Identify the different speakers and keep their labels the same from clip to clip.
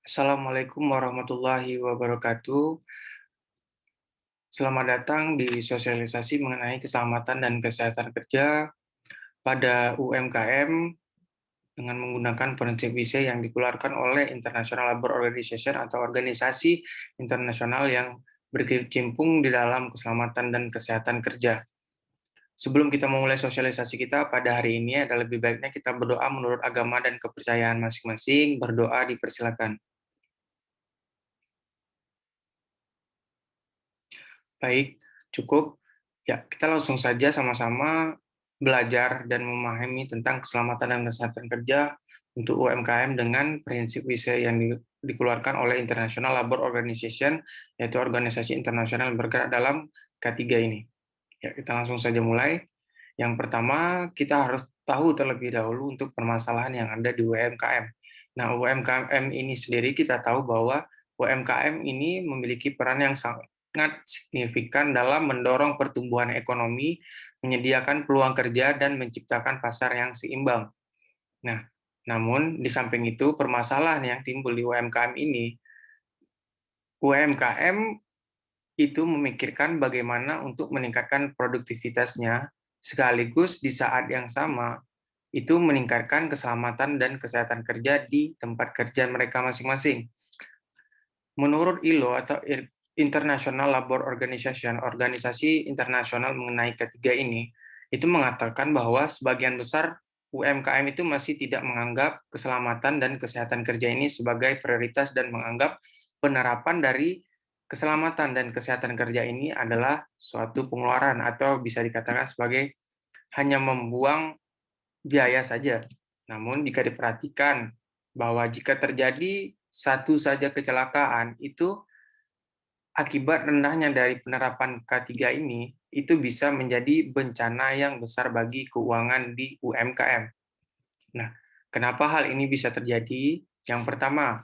Speaker 1: Assalamualaikum warahmatullahi wabarakatuh. Selamat datang di sosialisasi mengenai keselamatan dan kesehatan kerja pada UMKM dengan menggunakan prinsip WISE yang dikeluarkan oleh International Labour Organization atau organisasi internasional yang berkecimpung di dalam keselamatan dan kesehatan kerja. Sebelum kita memulai sosialisasi kita pada hari ini, ada lebih baiknya kita berdoa menurut agama dan kepercayaan masing-masing. Berdoa dipersilakan. Baik, cukup. Ya, kita langsung saja sama-sama belajar dan memahami tentang keselamatan dan kesehatan kerja untuk UMKM dengan prinsip WISE yang dikeluarkan oleh International Labour Organization, yaitu organisasi internasional yang bergerak dalam K3 ini. Ya, kita langsung saja mulai. Yang pertama, kita harus tahu terlebih dahulu untuk permasalahan yang ada di UMKM. Nah, UMKM ini sendiri kita tahu bahwa UMKM ini memiliki peran yang sangat signifikan dalam mendorong pertumbuhan ekonomi, menyediakan peluang kerja, dan menciptakan pasar yang seimbang. Nah, namun di samping itu, permasalahan yang timbul di UMKM ini, UMKM itu memikirkan bagaimana untuk meningkatkan produktivitasnya, sekaligus di saat yang sama itu meningkatkan keselamatan dan kesehatan kerja di tempat kerja mereka masing-masing. Menurut ILO atau International Labour Organization, organisasi internasional mengenai ketiga ini, itu mengatakan bahwa sebagian besar UMKM itu masih tidak menganggap keselamatan dan kesehatan kerja ini sebagai prioritas dan menganggap penerapan dari keselamatan dan kesehatan kerja ini adalah suatu pengeluaran atau bisa dikatakan sebagai hanya membuang biaya saja. Namun jika diperhatikan bahwa jika terjadi satu saja kecelakaan, itu akibat rendahnya dari penerapan K3 ini, itu bisa menjadi bencana yang besar bagi keuangan di UMKM. Nah, kenapa hal ini bisa terjadi? Yang pertama,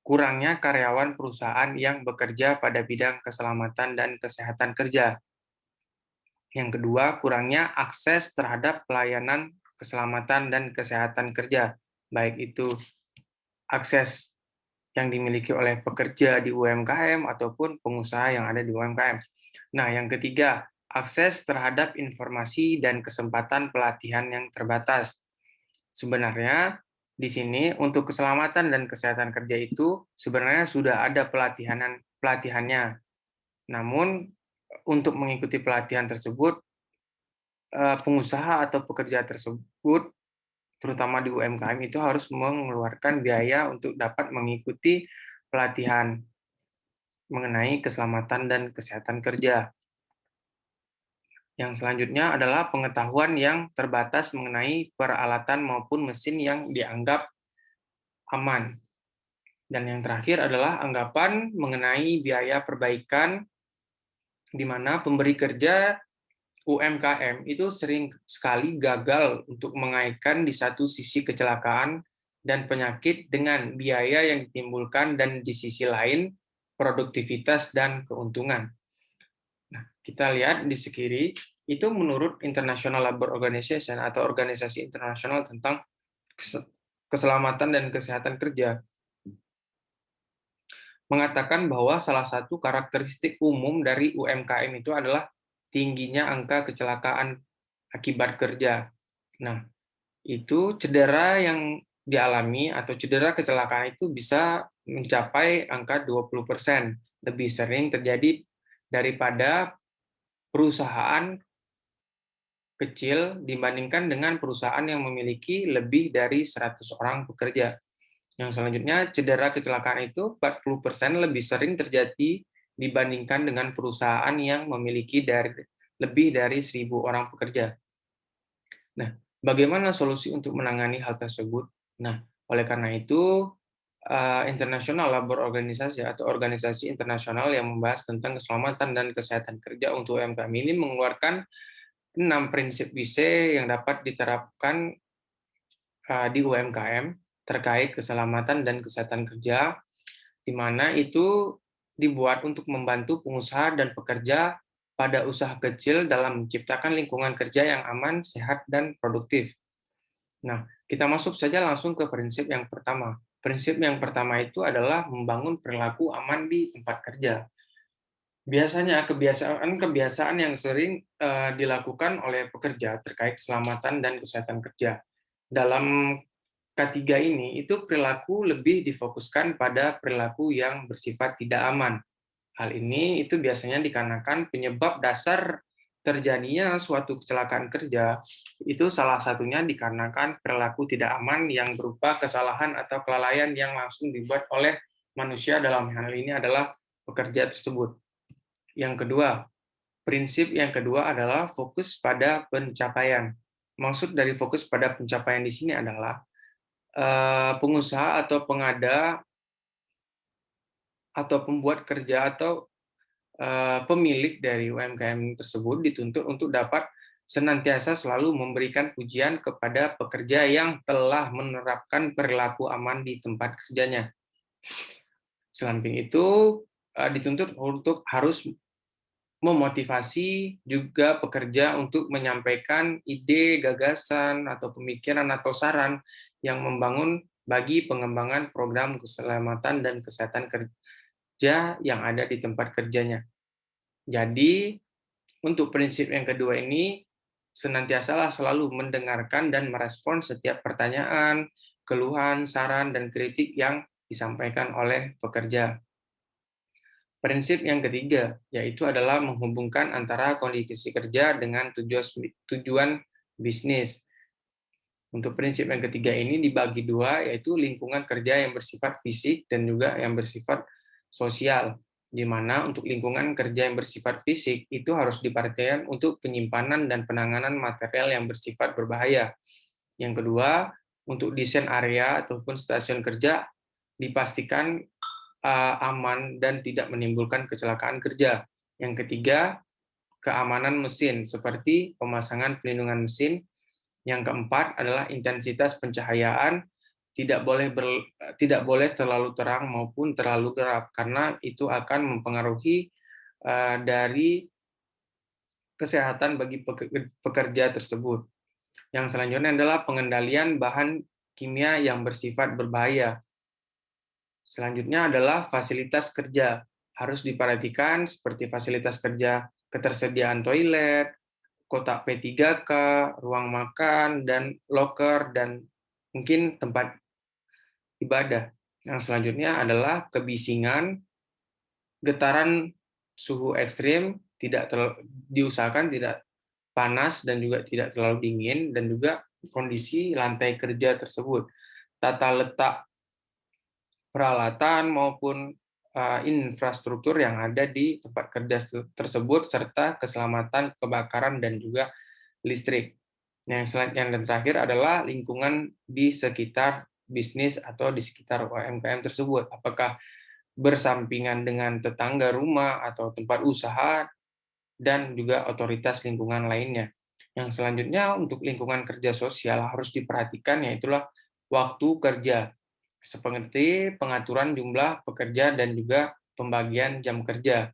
Speaker 1: kurangnya karyawan perusahaan yang bekerja pada bidang keselamatan dan kesehatan kerja. Yang kedua, kurangnya akses terhadap pelayanan keselamatan dan kesehatan kerja, baik itu akses yang dimiliki oleh pekerja di UMKM ataupun pengusaha yang ada di UMKM. Nah, yang ketiga, akses terhadap informasi dan kesempatan pelatihan yang terbatas. Sebenarnya di sini untuk keselamatan dan kesehatan kerja itu sebenarnya sudah ada pelatihannya. Namun untuk mengikuti pelatihan tersebut, pengusaha atau pekerja tersebut terutama di UMKM itu harus mengeluarkan biaya untuk dapat mengikuti pelatihan mengenai keselamatan dan kesehatan kerja. Yang selanjutnya adalah pengetahuan yang terbatas mengenai peralatan maupun mesin yang dianggap aman. Dan yang terakhir adalah anggapan mengenai biaya perbaikan di mana pemberi kerja UMKM itu sering sekali gagal untuk mengaitkan di satu sisi kecelakaan dan penyakit dengan biaya yang ditimbulkan dan di sisi lain produktivitas dan keuntungan. Nah, kita lihat di sekiri, itu menurut International Labour Organization atau organisasi internasional tentang keselamatan dan kesehatan kerja, mengatakan bahwa salah satu karakteristik umum dari UMKM itu adalah tingginya angka kecelakaan akibat kerja. Nah, itu cedera yang dialami atau cedera kecelakaan itu bisa mencapai angka 20%, lebih sering terjadi daripada perusahaan kecil dibandingkan dengan perusahaan yang memiliki lebih dari 100 orang pekerja. Yang selanjutnya, cedera kecelakaan itu 40% lebih sering terjadi dibandingkan dengan perusahaan yang memiliki lebih dari 1.000 orang pekerja. Nah, bagaimana solusi untuk menangani hal tersebut? Nah, oleh karena itu, International Labour Organization atau organisasi internasional yang membahas tentang keselamatan dan kesehatan kerja untuk UMKM ini mengeluarkan 6 prinsip WISE yang dapat diterapkan di UMKM terkait keselamatan dan kesehatan kerja, di mana itu dibuat untuk membantu pengusaha dan pekerja pada usaha kecil dalam menciptakan lingkungan kerja yang aman, sehat, dan produktif. Nah, kita masuk saja langsung ke prinsip yang pertama. Prinsip yang pertama itu adalah membangun perilaku aman di tempat kerja. Biasanya kebiasaan-kebiasaan yang sering dilakukan oleh pekerja terkait keselamatan dan kesehatan kerja. Dalam K3 ini, itu perilaku lebih difokuskan pada perilaku yang bersifat tidak aman. Hal ini itu biasanya dikarenakan penyebab dasar terjadinya suatu kecelakaan kerja, itu salah satunya dikarenakan perilaku tidak aman yang berupa kesalahan atau kelalaian yang langsung dibuat oleh manusia, dalam hal ini adalah pekerja tersebut. Yang kedua, prinsip yang kedua adalah fokus pada pencapaian. Maksud dari fokus pada pencapaian di sini adalah pengusaha atau pengada atau pembuat kerja atau pemilik dari UMKM tersebut dituntut untuk dapat senantiasa selalu memberikan pujian kepada pekerja yang telah menerapkan perilaku aman di tempat kerjanya. Selain itu, dituntut untuk harus memotivasi juga pekerja untuk menyampaikan ide, gagasan, atau pemikiran atau saran yang membangun bagi pengembangan program keselamatan dan kesehatan kerja yang ada di tempat kerjanya. Jadi, untuk prinsip yang kedua ini, senantiasalah selalu mendengarkan dan merespon setiap pertanyaan, keluhan, saran, dan kritik yang disampaikan oleh pekerja. Prinsip yang ketiga, yaitu adalah menghubungkan antara kondisi kerja dengan tujuan bisnis. Untuk prinsip yang ketiga ini dibagi dua, yaitu lingkungan kerja yang bersifat fisik dan juga yang bersifat sosial. Di mana untuk lingkungan kerja yang bersifat fisik itu harus diperhatikan untuk penyimpanan dan penanganan material yang bersifat berbahaya. Yang kedua, untuk desain area ataupun stasiun kerja dipastikan aman dan tidak menimbulkan kecelakaan kerja. Yang ketiga, keamanan mesin seperti pemasangan pelindungan mesin. Yang keempat adalah intensitas pencahayaan, tidak boleh terlalu terang maupun terlalu gelap karena itu akan mempengaruhi dari kesehatan bagi pekerja tersebut. Yang selanjutnya adalah pengendalian bahan kimia yang bersifat berbahaya. Selanjutnya adalah fasilitas kerja. Harus diperhatikan seperti fasilitas kerja, ketersediaan toilet, kotak P3K, ruang makan, dan loker, dan mungkin tempat ibadah. Yang selanjutnya adalah kebisingan, getaran suhu ekstrim, diusahakan tidak panas dan juga tidak terlalu dingin, dan juga kondisi lantai kerja tersebut. Tata letak peralatan maupun infrastruktur yang ada di tempat kerja tersebut, serta keselamatan kebakaran dan juga listrik. Yang terakhir adalah lingkungan di sekitar bisnis atau di sekitar UMKM tersebut. Apakah bersampingan dengan tetangga rumah atau tempat usaha dan juga otoritas lingkungan lainnya. Yang selanjutnya untuk lingkungan kerja sosial harus diperhatikan, yaitulah waktu kerja, seperti pengaturan jumlah pekerja dan juga pembagian jam kerja.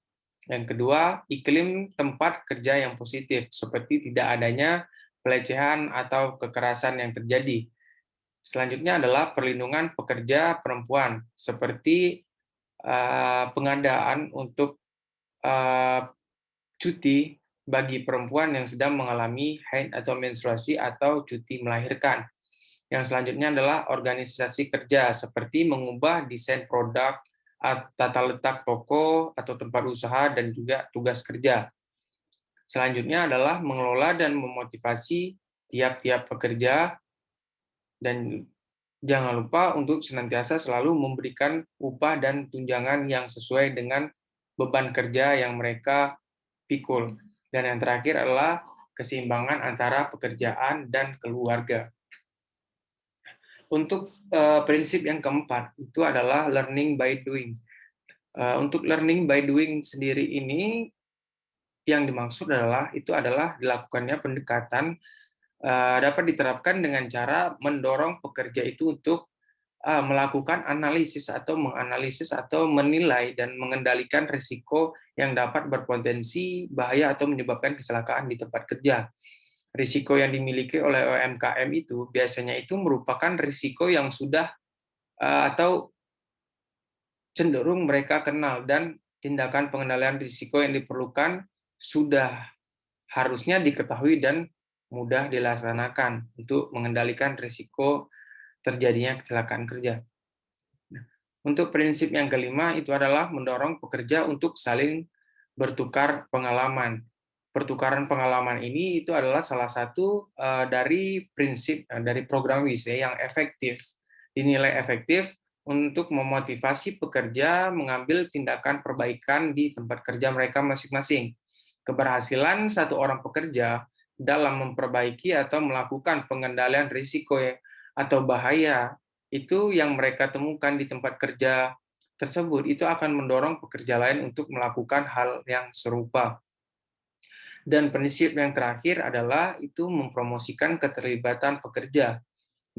Speaker 1: Yang kedua, iklim tempat kerja yang positif, seperti tidak adanya pelecehan atau kekerasan yang terjadi. Selanjutnya adalah perlindungan pekerja perempuan, seperti pengadaan untuk cuti bagi perempuan yang sedang mengalami haid atau menstruasi atau cuti melahirkan. Yang selanjutnya adalah organisasi kerja, seperti mengubah desain produk, tata letak toko atau tempat usaha, dan juga tugas kerja. Selanjutnya adalah mengelola dan memotivasi tiap-tiap pekerja, dan jangan lupa untuk senantiasa selalu memberikan upah dan tunjangan yang sesuai dengan beban kerja yang mereka pikul. Dan yang terakhir adalah keseimbangan antara pekerjaan dan keluarga. Untuk prinsip yang keempat, itu adalah learning by doing. Untuk learning by doing sendiri ini, yang dimaksud itu adalah dilakukannya pendekatan dapat diterapkan dengan cara mendorong pekerja itu untuk melakukan analisis atau menganalisis atau menilai dan mengendalikan risiko yang dapat berpotensi bahaya atau menyebabkan kecelakaan di tempat kerja. Risiko yang dimiliki oleh UMKM itu biasanya itu merupakan risiko yang sudah atau cenderung mereka kenal, dan tindakan pengendalian risiko yang diperlukan sudah harusnya diketahui dan mudah dilaksanakan untuk mengendalikan risiko terjadinya kecelakaan kerja. Nah, untuk prinsip yang kelima itu adalah mendorong pekerja untuk saling bertukar pengalaman. Pertukaran pengalaman ini itu adalah salah satu dari prinsip dari program WISE yang efektif, dinilai efektif untuk memotivasi pekerja mengambil tindakan perbaikan di tempat kerja mereka masing-masing. Keberhasilan satu orang pekerja dalam memperbaiki atau melakukan pengendalian risiko atau bahaya itu yang mereka temukan di tempat kerja tersebut, itu akan mendorong pekerja lain untuk melakukan hal yang serupa. Dan prinsip yang terakhir adalah itu mempromosikan keterlibatan pekerja.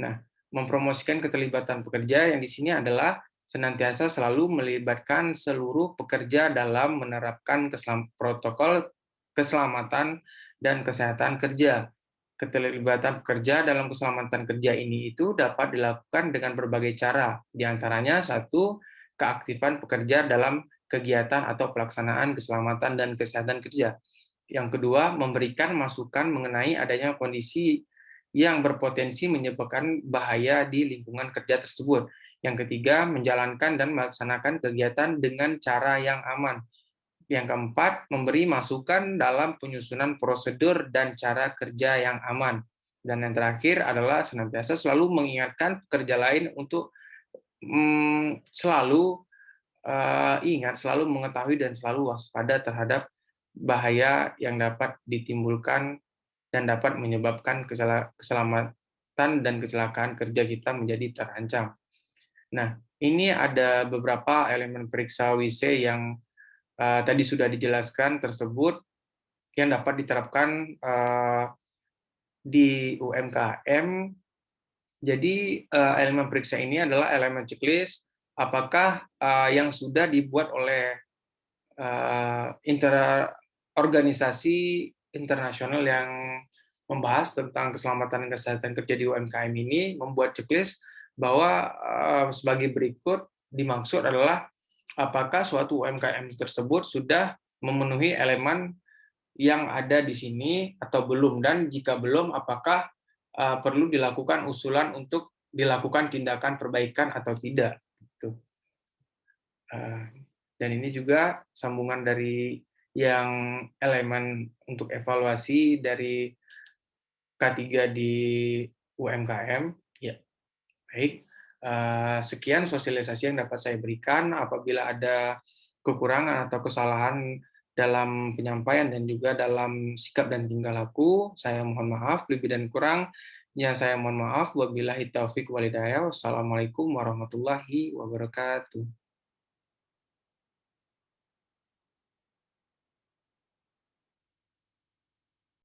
Speaker 1: Nah, mempromosikan keterlibatan pekerja yang di sini adalah senantiasa selalu melibatkan seluruh pekerja dalam menerapkan protokol keselamatan dan kesehatan kerja. Keterlibatan pekerja dalam keselamatan kerja ini itu dapat dilakukan dengan berbagai cara. Di antaranya satu, keaktifan pekerja dalam kegiatan atau pelaksanaan keselamatan dan kesehatan kerja. Yang kedua, memberikan masukan mengenai adanya kondisi yang berpotensi menyebabkan bahaya di lingkungan kerja tersebut. Yang ketiga, menjalankan dan melaksanakan kegiatan dengan cara yang aman. Yang keempat, memberi masukan dalam penyusunan prosedur dan cara kerja yang aman. Dan yang terakhir adalah senantiasa selalu mengingatkan pekerja lain untuk selalu ingat, selalu mengetahui dan selalu waspada terhadap bahaya yang dapat ditimbulkan dan dapat menyebabkan keselamatan dan kecelakaan kerja kita menjadi terancam. Nah, ini ada beberapa elemen periksa WISE yang tadi sudah dijelaskan tersebut yang dapat diterapkan di UMKM. Jadi elemen periksa ini adalah elemen checklist apakah yang sudah dibuat oleh organisasi internasional yang membahas tentang keselamatan dan kesehatan kerja di UMKM ini membuat checklist bahwa sebagai berikut dimaksud adalah apakah suatu UMKM tersebut sudah memenuhi elemen yang ada di sini atau belum, dan jika belum apakah perlu dilakukan usulan untuk dilakukan tindakan perbaikan atau tidak. Gitu. Dan ini juga sambungan dari yang elemen untuk evaluasi dari K3 di UMKM. Ya, baik. Sekian sosialisasi yang dapat saya berikan. Apabila ada kekurangan atau kesalahan dalam penyampaian dan juga dalam sikap dan tingkah laku, saya mohon maaf. Lebih dan kurangnya saya mohon maaf. Wabillahi taufiq walhidayah. Wassalamualaikum warahmatullahi wabarakatuh.